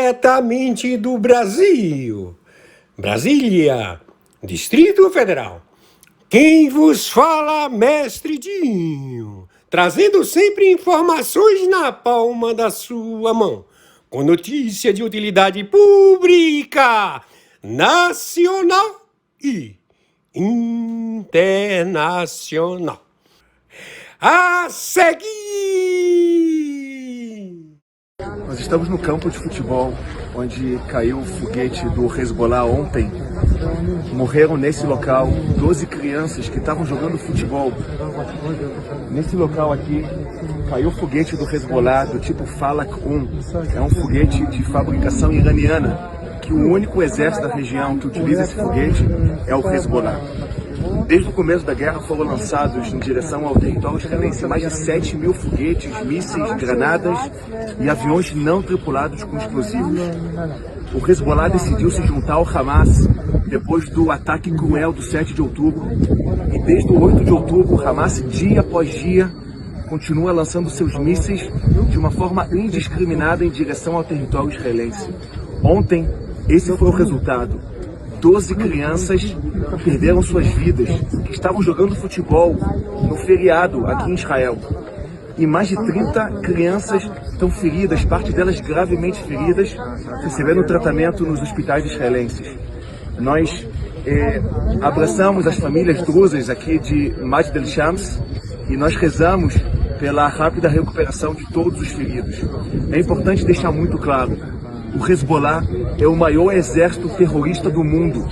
Diretamente do Brasil, Brasília, Distrito Federal. Quem vos fala, Mestre Dinho, trazendo sempre informações na palma da sua mão, com notícia de utilidade pública, nacional e internacional. A seguir! Nós estamos no campo de futebol, onde caiu o foguete do Hezbollah ontem. Morreram nesse local 12 crianças que estavam jogando futebol. Nesse local aqui, caiu o foguete do Hezbollah do tipo Falak 1. É um foguete de fabricação iraniana, que o único exército da região que utiliza esse foguete é o Hezbollah. Desde o começo da guerra foram lançados em direção ao território israelense mais de 7 mil foguetes, mísseis, granadas e aviões não tripulados com explosivos. O Hezbollah decidiu se juntar ao Hamas depois do ataque cruel do 7 de outubro. E desde o 8 de outubro, o Hamas, dia após dia, continua lançando seus mísseis de uma forma indiscriminada em direção ao território israelense. Ontem, esse foi o resultado. 12 crianças perderam suas vidas, que estavam jogando futebol no feriado aqui em Israel. E mais de 30 crianças estão feridas, parte delas gravemente feridas, recebendo tratamento nos hospitais israelenses. Nós abraçamos as famílias druzas aqui de Majid el-Shams e nós rezamos pela rápida recuperação de todos os feridos. É importante deixar muito claro: o Hezbollah é o maior exército terrorista do mundo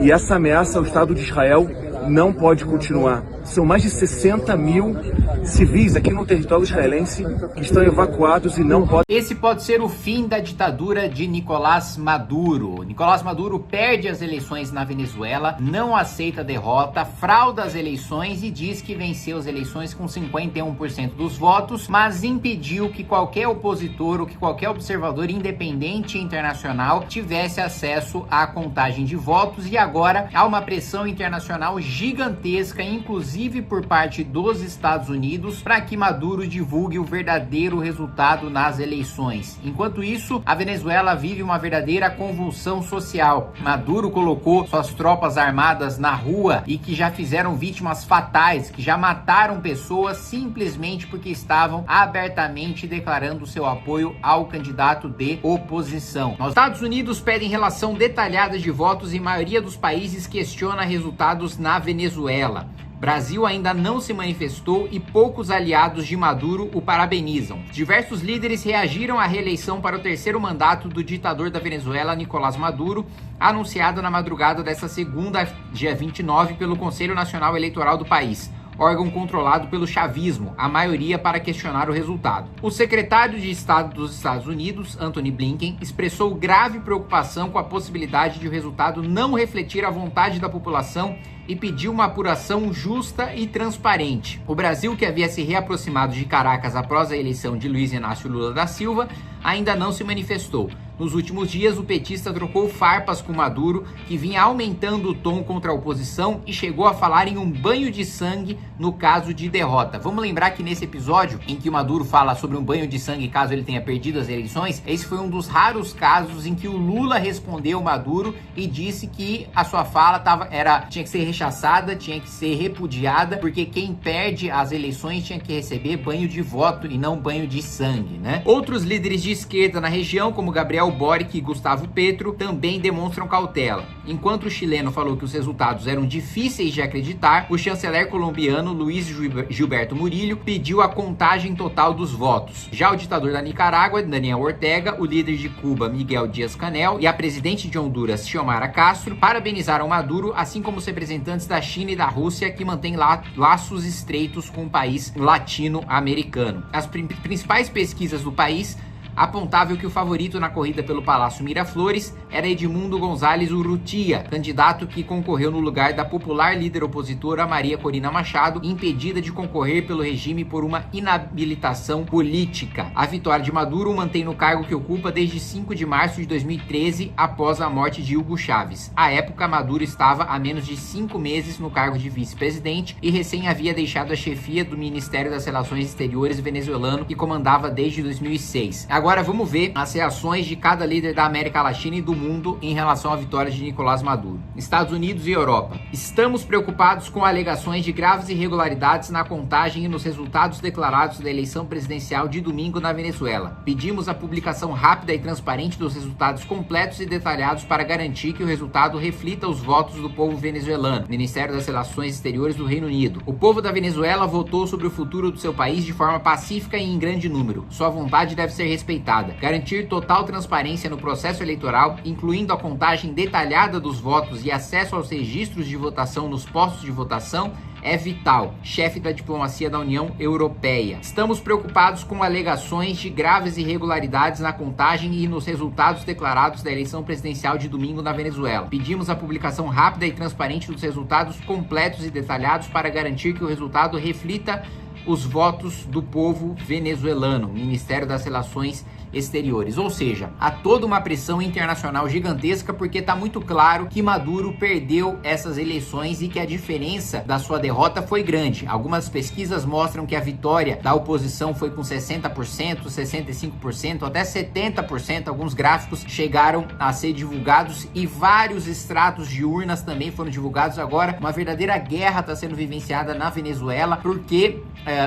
e essa ameaça ao Estado de Israel não pode continuar. São mais de 60 mil civis aqui no território israelense que estão evacuados e não podem... Esse pode ser o fim da ditadura de Nicolás Maduro. Nicolás Maduro perde as eleições na Venezuela, não aceita a derrota, frauda as eleições e diz que venceu as eleições com 51% dos votos, mas impediu que qualquer opositor ou que qualquer observador independente e internacional tivesse acesso à contagem de votos, e agora há uma pressão internacional gigantesca, inclusive por parte dos Estados Unidos, para que Maduro divulgue o verdadeiro resultado nas eleições. Enquanto isso, a Venezuela vive uma verdadeira convulsão social. Maduro colocou suas tropas armadas na rua e que já fizeram vítimas fatais, que já mataram pessoas simplesmente porque estavam abertamente declarando seu apoio ao candidato de oposição. Os Estados Unidos pedem relação detalhada de votos e a maioria dos países questiona resultados na Venezuela. Brasil ainda não se manifestou e poucos aliados de Maduro o parabenizam. Diversos líderes reagiram à reeleição para o terceiro mandato do ditador da Venezuela, Nicolás Maduro, anunciada na madrugada desta segunda, dia 29, pelo Conselho Nacional Eleitoral do país, órgão controlado pelo chavismo, a maioria para questionar o resultado. O secretário de Estado dos Estados Unidos, Antony Blinken, expressou grave preocupação com a possibilidade de o resultado não refletir a vontade da população e pediu uma apuração justa e transparente. O Brasil, que havia se reaproximado de Caracas após a eleição de Luiz Inácio Lula da Silva, ainda não se manifestou. Nos últimos dias, o petista trocou farpas com Maduro, que vinha aumentando o tom contra a oposição e chegou a falar em um banho de sangue no caso de derrota. Vamos lembrar que nesse episódio, em que o Maduro fala sobre um banho de sangue caso ele tenha perdido as eleições, esse foi um dos raros casos em que o Lula respondeu Maduro e disse que a sua fala tinha que ser rechaçada, tinha que ser repudiada, porque quem perde as eleições tinha que receber banho de voto e não banho de sangue, né? Outros líderes de esquerda na região, como Gabriel Boric e Gustavo Petro, também demonstram cautela. Enquanto o chileno falou que os resultados eram difíceis de acreditar, o chanceler colombiano Luiz Gilberto Murillo pediu a contagem total dos votos. Já o ditador da Nicarágua, Daniel Ortega, o líder de Cuba, Miguel Díaz-Canel, e a presidente de Honduras, Xiomara Castro, parabenizaram Maduro, assim como os representantes da China e da Rússia, que mantêm laços estreitos com o país latino-americano. As principais pesquisas do país apontava que o favorito na corrida pelo Palácio Miraflores era Edmundo Gonzalez Urrutia, candidato que concorreu no lugar da popular líder opositora Maria Corina Machado, impedida de concorrer pelo regime por uma inabilitação política. A vitória de Maduro o mantém no cargo que ocupa desde 5 de março de 2013, após a morte de Hugo Chávez. À época, Maduro estava há menos de 5 meses no cargo de vice-presidente e recém havia deixado a chefia do Ministério das Relações Exteriores venezuelano, que comandava desde 2006. agora vamos ver as reações de cada líder da América Latina e do mundo em relação à vitória de Nicolás Maduro. Estados Unidos e Europa. Estamos preocupados com alegações de graves irregularidades na contagem e nos resultados declarados da eleição presidencial de domingo na Venezuela. Pedimos a publicação rápida e transparente dos resultados completos e detalhados para garantir que o resultado reflita os votos do povo venezuelano. Ministério das Relações Exteriores do Reino Unido. O povo da Venezuela votou sobre o futuro do seu país de forma pacífica e em grande número. Sua vontade deve ser respeitada. Garantir total transparência no processo eleitoral, incluindo a contagem detalhada dos votos e acesso aos registros de votação nos postos de votação, é vital. Chefe da diplomacia da União Europeia. Estamos preocupados com alegações de graves irregularidades na contagem e nos resultados declarados da eleição presidencial de domingo na Venezuela. Pedimos a publicação rápida e transparente dos resultados completos e detalhados para garantir que o resultado reflita os votos do povo venezuelano. Ministério das Relações Exteriores. Ou seja, há toda uma pressão internacional gigantesca porque está muito claro que Maduro perdeu essas eleições e que a diferença da sua derrota foi grande. Algumas pesquisas mostram que a vitória da oposição foi com 60%, 65%, até 70%. Alguns gráficos chegaram a ser divulgados e vários extratos de urnas também foram divulgados. Agora, uma verdadeira guerra está sendo vivenciada na Venezuela porque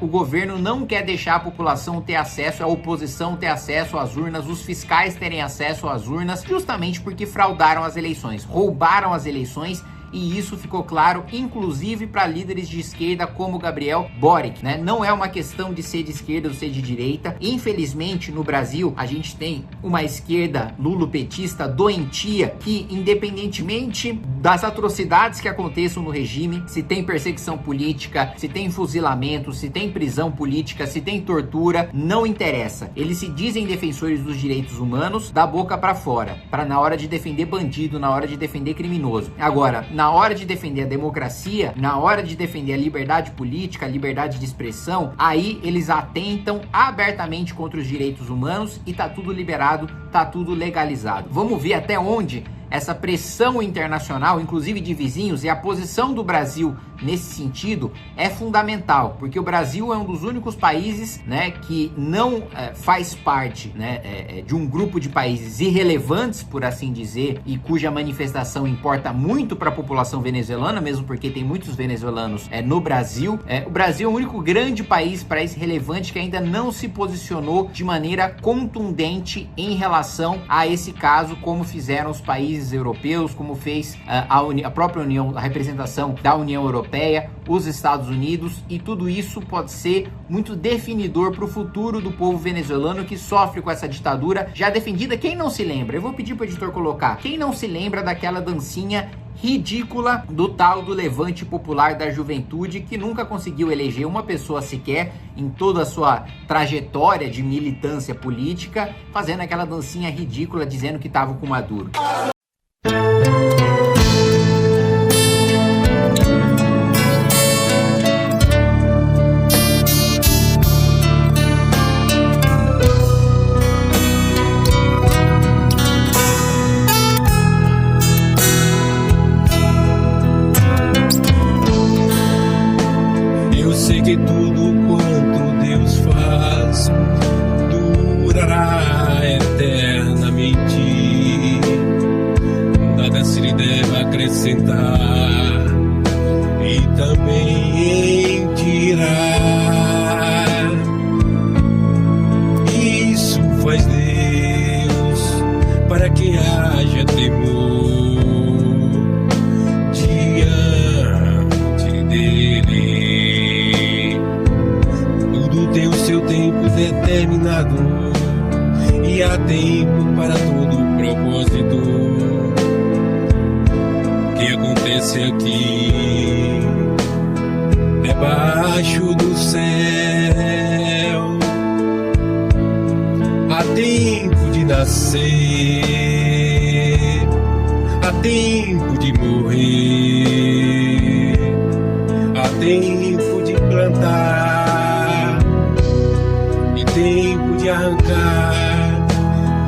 o governo não quer deixar a população ter acesso, a oposição ter acesso às urnas, os fiscais terem acesso às urnas, justamente porque fraudaram as eleições, roubaram as eleições. E isso ficou claro, inclusive para líderes de esquerda como Gabriel Boric, né? Não é uma questão de ser de esquerda ou ser de direita. Infelizmente, no Brasil, a gente tem uma esquerda lulopetista doentia que, independentemente das atrocidades que aconteçam no regime, se tem perseguição política, se tem fuzilamento, se tem prisão política, se tem tortura, não interessa. Eles se dizem defensores dos direitos humanos da boca para fora, para na hora de defender bandido, na hora de defender criminoso. Agora, na hora de defender a democracia, na hora de defender a liberdade política, a liberdade de expressão, aí eles atentam abertamente contra os direitos humanos e tá tudo liberado, tá tudo legalizado. Vamos ver até onde essa pressão internacional, inclusive de vizinhos, e a posição do Brasil nesse sentido é fundamental, porque o Brasil é um dos únicos países, né, que não faz parte, né, de um grupo de países irrelevantes, por assim dizer, e cuja manifestação importa muito para a população venezuelana, mesmo porque tem muitos venezuelanos no Brasil. O Brasil é o único grande país relevante que ainda não se posicionou de maneira contundente em relação a esse caso, como fizeram os países europeus, como fez a própria União, a representação da União Europeia, os Estados Unidos, e tudo isso pode ser muito definidor para o futuro do povo venezuelano que sofre com essa ditadura já defendida. Quem não se lembra? Eu vou pedir para o editor colocar. Quem não se lembra daquela dancinha ridícula do tal do Levante Popular da Juventude, que nunca conseguiu eleger uma pessoa sequer em toda a sua trajetória de militância política, fazendo aquela dancinha ridícula dizendo que estava com Maduro. Sei que tudo quanto Deus faz durará eternamente. Nada se lhe deve acrescentar e também em tirar. Isso faz Deus para que haja temor diante dele. Tem o seu tempo determinado e há tempo para todo propósito que acontece aqui debaixo do céu. Há tempo de nascer, há tempo de morrer, há tempo de plantar, tempo de arrancar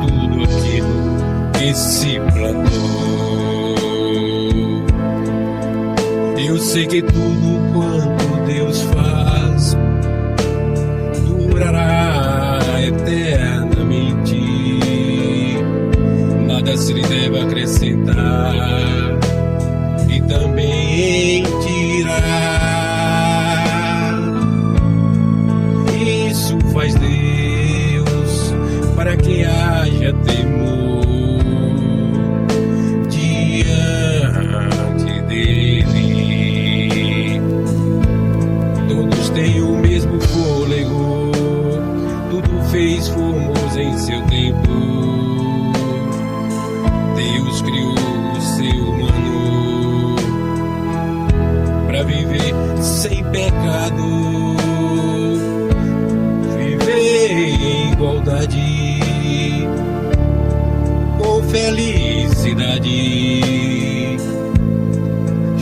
tudo aquilo que se plantou. Eu sei que tudo quanto Deus faz durará eternamente. se lhe deve acrescentar e também em tirar. Isso faz Deus para que haja temor diante dele. Todos têm o mesmo fôlego, tudo fez formoso em seu tempo. Deus criou o ser humano para viver sem pecado, viver em igualdade, com felicidade.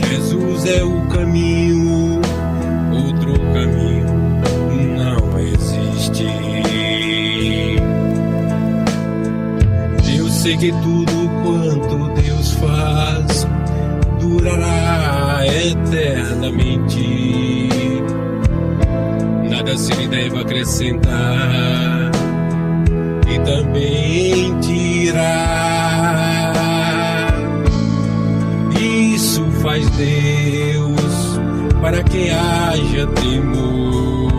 Jesus é o caminho, outro caminho não existe. Eu sei que tudo quanto Deus faz durará eternamente. Nada se lhe deve acrescentar e também tirar. Isso faz Deus para que haja temor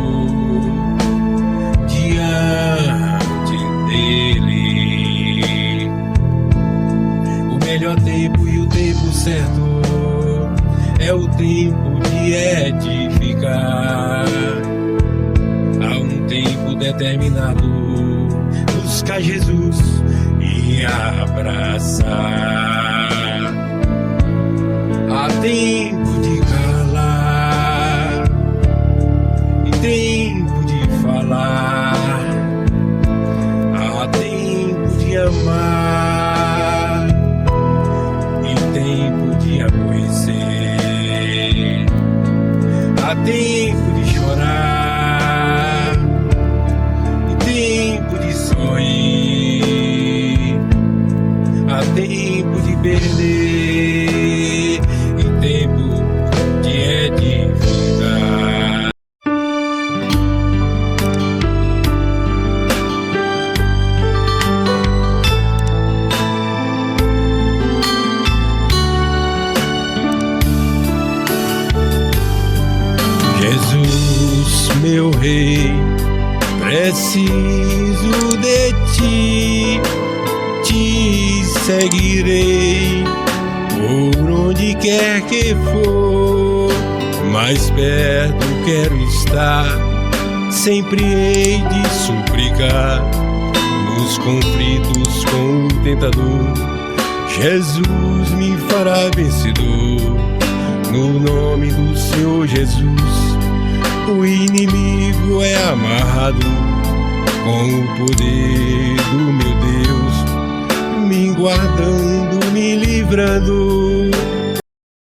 diante dele. O melhor tempo e o tempo certo é o tempo de edificar. Há um tempo determinado, buscar Jesus e abraçar. Há tempo de calar e tempo de falar. Há tempo de amar e tempo de aborrecer. Há tempo de chorar e tempo de sorrir. Há tempo de perder e tempo de edificar. Jesus, meu Rei, preciso de ti, te seguirei por onde quer que for. Mais perto quero estar, sempre hei de suplicar nos conflitos com o tentador. Jesus me fará vencedor, no nome do Senhor Jesus. O inimigo é amarrado com o poder do meu Deus, me guardando, me livrando.